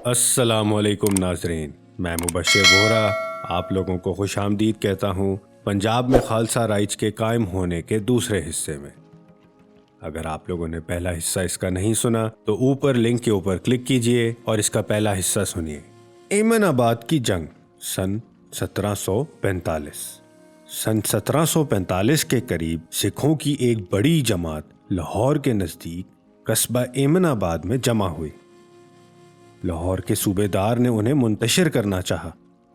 السلام علیکم ناظرین، میں مبشر وورا آپ لوگوں کو خوش آمدید کہتا ہوں پنجاب میں خالصہ رائج کے قائم ہونے کے دوسرے حصے میں۔ اگر آپ لوگوں نے پہلا حصہ اس کا نہیں سنا تو اوپر لنک کے اوپر کلک کیجئے اور اس کا پہلا حصہ سنیے۔ ایمن آباد کی جنگ سن 1745۔ سن 1745 کے قریب سکھوں کی ایک بڑی جماعت لاہور کے نزدیک قصبہ ایمن آباد میں جمع ہوئی۔ لاہور کے صوبے دار نے انہیں منتشر کرنا چاہا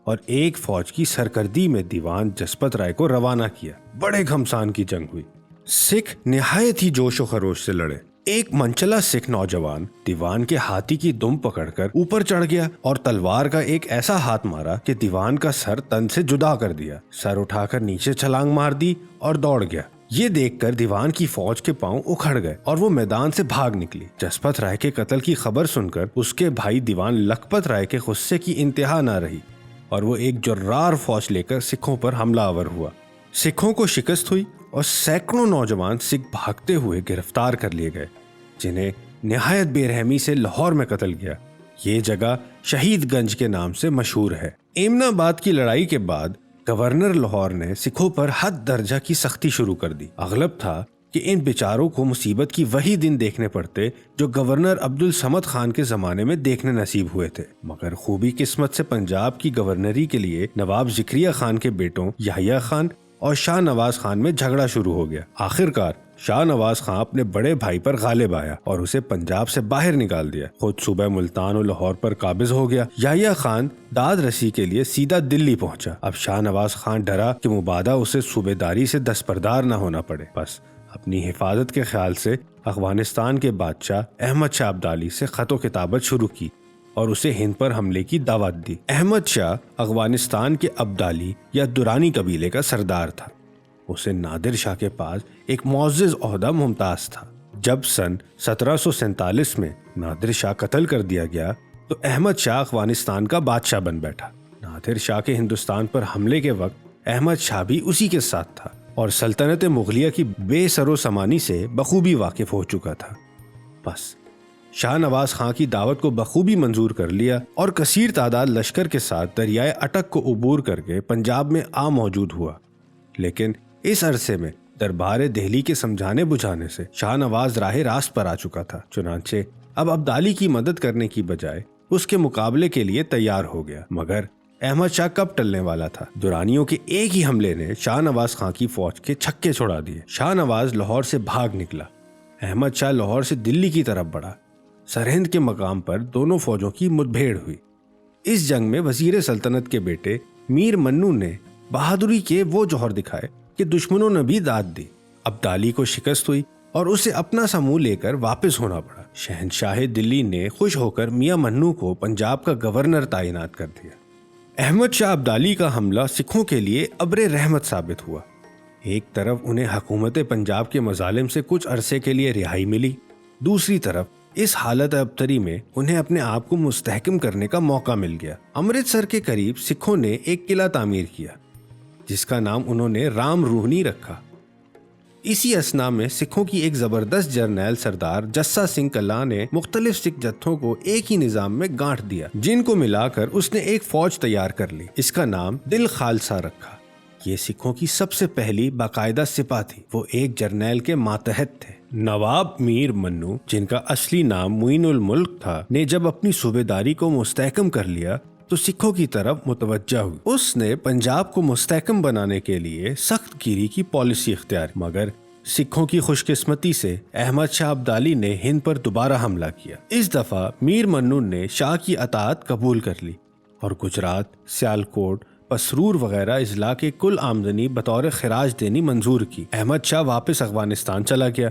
اور ایک فوج کی سرکردی میں دیوان جسپت رائے کو روانہ کیا۔ بڑے گھمسان کی جنگ ہوئی۔ سکھ نہایت ہی جوش و خروش سے لڑے۔ ایک منچلا سکھ نوجوان دیوان کے ہاتھی کی دم پکڑ کر اوپر چڑھ گیا اور تلوار کا ایک ایسا ہاتھ مارا کہ دیوان کا سر تن سے جدا کر دیا۔ سر اٹھا کر نیچے چھلانگ مار دی اور دوڑ گیا۔ یہ دیکھ کر دیوان کی فوج کے پاؤں اکھڑ گئے اور وہ میدان سے بھاگ نکلی۔ جسپت رائے کے قتل کی خبر سن کر اس کے بھائی دیوان لکھپت رائے کے غصے کی انتہا نہ رہی اور وہ ایک جرار فوج لے کر سکھوں پر حملہ آور ہوا۔ سکھوں کو شکست ہوئی اور سینکڑوں نوجوان سکھ بھاگتے ہوئے گرفتار کر لیے گئے، جنہیں نہایت بے رحمی سے لاہور میں قتل کیا۔ یہ جگہ شہید گنج کے نام سے مشہور ہے۔ ایمن آباد کی لڑائی کے بعد گورنر لاہور نے سکھوں پر حد درجہ کی سختی شروع کر دی۔ اغلب تھا کہ ان بیچاروں کو مصیبت کی وہی دن دیکھنے پڑتے جو گورنر عبدالصمد خان کے زمانے میں دیکھنے نصیب ہوئے تھے، مگر خوبی قسمت سے پنجاب کی گورنری کے لیے نواب ذکریہ خان کے بیٹوں یحییٰ خان اور شاہ نواز خان میں جھگڑا شروع ہو گیا۔ آخرکار شاہ نواز خان اپنے بڑے بھائی پر غالب آیا اور اسے پنجاب سے باہر نکال دیا۔ خود صوبہ ملتان و لاہور پر قابض ہو گیا۔ یحییٰ خان داد رسی کے لیے سیدھا دلی پہنچا۔ اب شاہ نواز خان ڈرا کہ مبادا اسے صوبے داری سے دستبردار نہ ہونا پڑے، بس اپنی حفاظت کے خیال سے افغانستان کے بادشاہ احمد شاہ ابدالی سے خط و کتابت شروع کی اور اسے ہند پر حملے کی دعوت دی۔ احمد شاہ افغانستان کے ابدالی یا درانی قبیلے کا سردار تھا۔ اسے نادر شاہ کے پاس ایک معزز عہدہ ممتاز تھا۔ جب سن 1747 میں نادر شاہ قتل کر دیا گیا تو احمد شاہ افغانستان کا بادشاہ بن بیٹھا۔ نادر شاہ کے ہندوستان پر حملے کے وقت احمد شاہ بھی اسی کے ساتھ تھا اور سلطنت مغلیہ کی بے سر و سامانی سے بخوبی واقف ہو چکا تھا۔ بس شاہ نواز خان کی دعوت کو بخوبی منظور کر لیا اور کثیر تعداد لشکر کے ساتھ دریائے اٹک کو عبور کر کے پنجاب میں آ موجود ہوا۔ لیکن اس عرصے میں دربار دہلی کے سمجھانے بجھانے سے شاہ نواز راہ راست پر آ چکا تھا، چنانچہ اب ابدالی کی مدد کرنے کی بجائے اس کے مقابلے کے لیے تیار ہو گیا۔ مگر احمد شاہ کب ٹلنے والا تھا؟ درانیوں کے ایک ہی حملے نے شاہ نواز خان کی فوج کے چھکے چھڑا دیے۔ شاہ نواز لاہور سے بھاگ نکلا۔ احمد شاہ لاہور سے دلی کی طرف بڑھا۔ سرہند کے مقام پر دونوں فوجوں کی مدبھیڑ ہوئی۔ اس جنگ میں وزیر سلطنت کے بیٹے میر منو نے بہادری کے وہ جوہر دکھائے کہ دشمنوں نے بھی داد دی۔ ابدالی کو شکست ہوئی اور اسے اپنا سا منہ لے کر واپس ہونا پڑا۔ شہنشاہ دلی نے خوش ہو کر میاں منو کو پنجاب کا گورنر تعینات کر دیا۔ احمد شاہ ابدالی کا حملہ سکھوں کے لیے ابر رحمت ثابت ہوا۔ ایک طرف انہیں حکومت پنجاب کے مظالم سے کچھ عرصے کے لیے رہائی ملی، دوسری طرف اس حالت ابتری میں انہیں اپنے آپ کو مستحکم کرنے کا موقع مل گیا۔ امرتسر کے قریب سکھوں نے ایک قلعہ تعمیر کیا جس کا نام انہوں نے رام روہنی رکھا۔ اسی اثنا میں سکھوں کی ایک زبردست جرنیل سردار جسا سنگھ کلا نے مختلف سکھ جتھوں کو ایک ہی نظام میں گانٹھ دیا، جن کو ملا کر اس نے ایک فوج تیار کر لی۔ اس کا نام دل خالصہ رکھا۔ یہ سکھوں کی سب سے پہلی باقاعدہ سپاہ تھی۔ وہ ایک جرنیل کے ماتحت تھے۔ نواب میر منو، جن کا اصلی نام معین الملک تھا، نے جب اپنی صوبے داری کو مستحکم کر لیا تو سکھوں کی طرف متوجہ ہوئی۔ اس نے پنجاب کو مستحکم بنانے کے لیے سخت گیری کی پالیسی اختیار، مگر سکھوں کی خوش قسمتی سے احمد شاہ ابدالی نے ہند پر دوبارہ حملہ کیا۔ اس دفعہ میر منو نے شاہ کی اطاعت قبول کر لی اور گجرات، سیالکوٹ، پسرور وغیرہ اضلاع کے کل آمدنی بطور خراج دینی منظور کی۔ احمد شاہ واپس افغانستان چلا گیا۔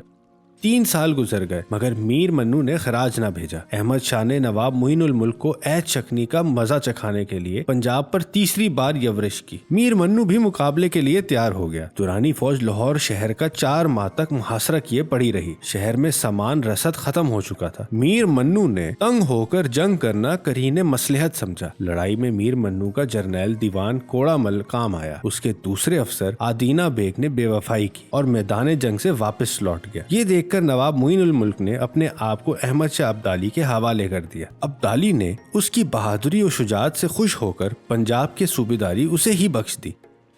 3 سال گزر گئے مگر میر منو نے خراج نہ بھیجا۔ احمد شاہ نے نواب معین الملک کو عہد شکنی کا مزہ چکھانے کے لیے پنجاب پر تیسری بار یورش کی۔ میر منو بھی مقابلے کے لیے تیار ہو گیا۔ درانی فوج لاہور شہر کا 4 ماہ تک محاصرہ کیے پڑی رہی۔ شہر میں سامان رسد ختم ہو چکا تھا۔ میر منو نے تنگ ہو کر جنگ کرنا کرینِ مصلحت سمجھا۔ لڑائی میں میر منو کا جرنیل دیوان کوڑا مل کام آیا۔ اس کے دوسرے افسر آدینہ بیگ نے بے وفائی کی اور میدان جنگ سے واپس لوٹ گیا۔ یہ دیکھ دیکھ کر نواب معین الملک نے اپنے آپ کو احمد شاہ ابدالی کے حوالے کر دیا۔ ابدالی نے اس کی بہادری و شجاعت سے خوش ہو کر پنجاب کے صوبیداری اسے ہی بخش دی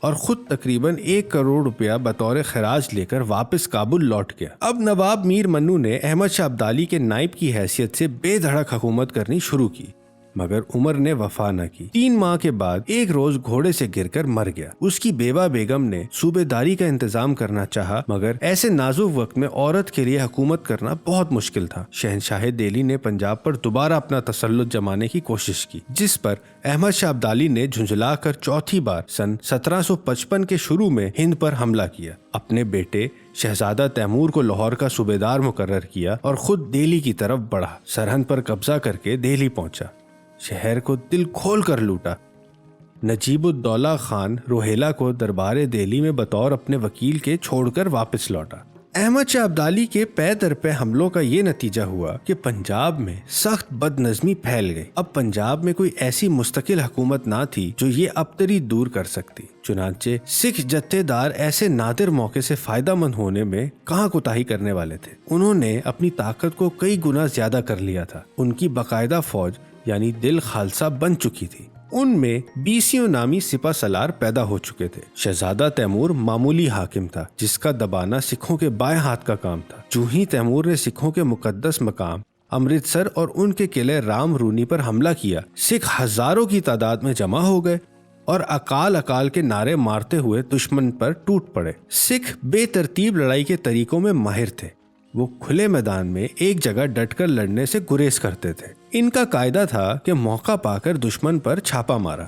اور خود تقریباً 1 کروڑ روپیہ بطور خراج لے کر واپس کابل لوٹ گیا۔ اب نواب میر منو نے احمد شاہ ابدالی کے نائب کی حیثیت سے بے دھڑک حکومت کرنی شروع کی، مگر عمر نے وفا نہ کی۔ 3 ماہ کے بعد ایک روز گھوڑے سے گر کر مر گیا۔ اس کی بیوہ بیگم نے صوبے داری کا انتظام کرنا چاہا، مگر ایسے نازک وقت میں عورت کے لیے حکومت کرنا بہت مشکل تھا۔ شہنشاہ دہلی نے پنجاب پر دوبارہ اپنا تسلط جمانے کی کوشش کی، جس پر احمد شاہ ابدالی نے جھنجھلا کر چوتھی بار سن 1755 کے شروع میں ہند پر حملہ کیا۔ اپنے بیٹے شہزادہ تیمور کو لاہور کا صوبیدار مقرر کیا اور خود دہلی کی طرف بڑھا۔ سرحد پر قبضہ کر کے دہلی پہنچا، شہر کو دل کھول کر لوٹا۔ نجیب الدولہ خان روہیلا کو دربار دہلی میں بطور اپنے وکیل کے چھوڑ کر واپس لوٹا۔ احمد شاہ ابدالی کے پے در پے حملوں کا یہ نتیجہ ہوا کہ پنجاب میں سخت بد نظمی پھیل گئی۔ اب پنجاب میں کوئی ایسی مستقل حکومت نہ تھی جو یہ ابتری دور کر سکتی۔ چنانچہ سکھ جتھے دار ایسے نادر موقع سے فائدہ مند ہونے میں کہاں کوتاہی کرنے والے تھے۔ انہوں نے اپنی طاقت کو کئی گنا زیادہ کر لیا تھا۔ ان کی باقاعدہ فوج یعنی دل خالصہ بن چکی تھی۔ ان میں 20 نامی سپہ سالار پیدا ہو چکے تھے۔ شہزادہ تیمور معمولی حاکم تھا جس کا دبانا سکھوں کے بائیں ہاتھ کا کام تھا۔ جو ہی تیمور نے سکھوں کے مقدس مقام امرتسر اور ان کے قلعے رام رونی پر حملہ کیا، سکھ ہزاروں کی تعداد میں جمع ہو گئے اور اکال اکال کے نعرے مارتے ہوئے دشمن پر ٹوٹ پڑے۔ سکھ بے ترتیب لڑائی کے طریقوں میں ماہر تھے۔ وہ کھلے میدان میں ایک جگہ ڈٹ کر لڑنے سے گریز کرتے تھے۔ ان کا قاعدہ تھا کہ موقع پا کر دشمن پر چھاپا مارا،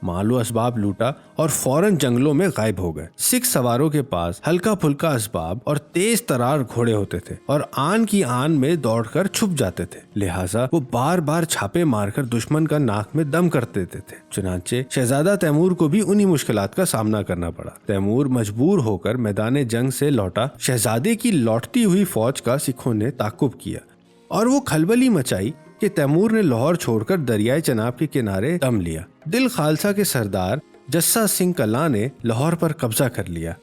مال و اسباب لوٹا اور فوراً جنگلوں میں غائب ہو گئے۔ سکھ سواروں کے پاس ہلکا پھلکا اسباب اور تیز ترار گھوڑے ہوتے تھے اور آن کی آن میں دوڑ کر چھپ جاتے تھے، لہٰذا وہ بار بار چھاپے مار کر دشمن کا ناک میں دم کر دیتے تھے۔ چنانچہ شہزادہ تیمور کو بھی انہی مشکلات کا سامنا کرنا پڑا۔ تیمور مجبور ہو کر میدان جنگ سے لوٹا۔ شہزادے کی لوٹتی ہوئی فوج کا سکھوں نے تعاقب کیا اور وہ کھلبلی مچائی کہ تیمور نے لاہور چھوڑ کر دریائے چناب کے کنارے دم لیا۔ دل خالصہ کے سردار جسا سنگھ کلاں نے لاہور پر قبضہ کر لیا۔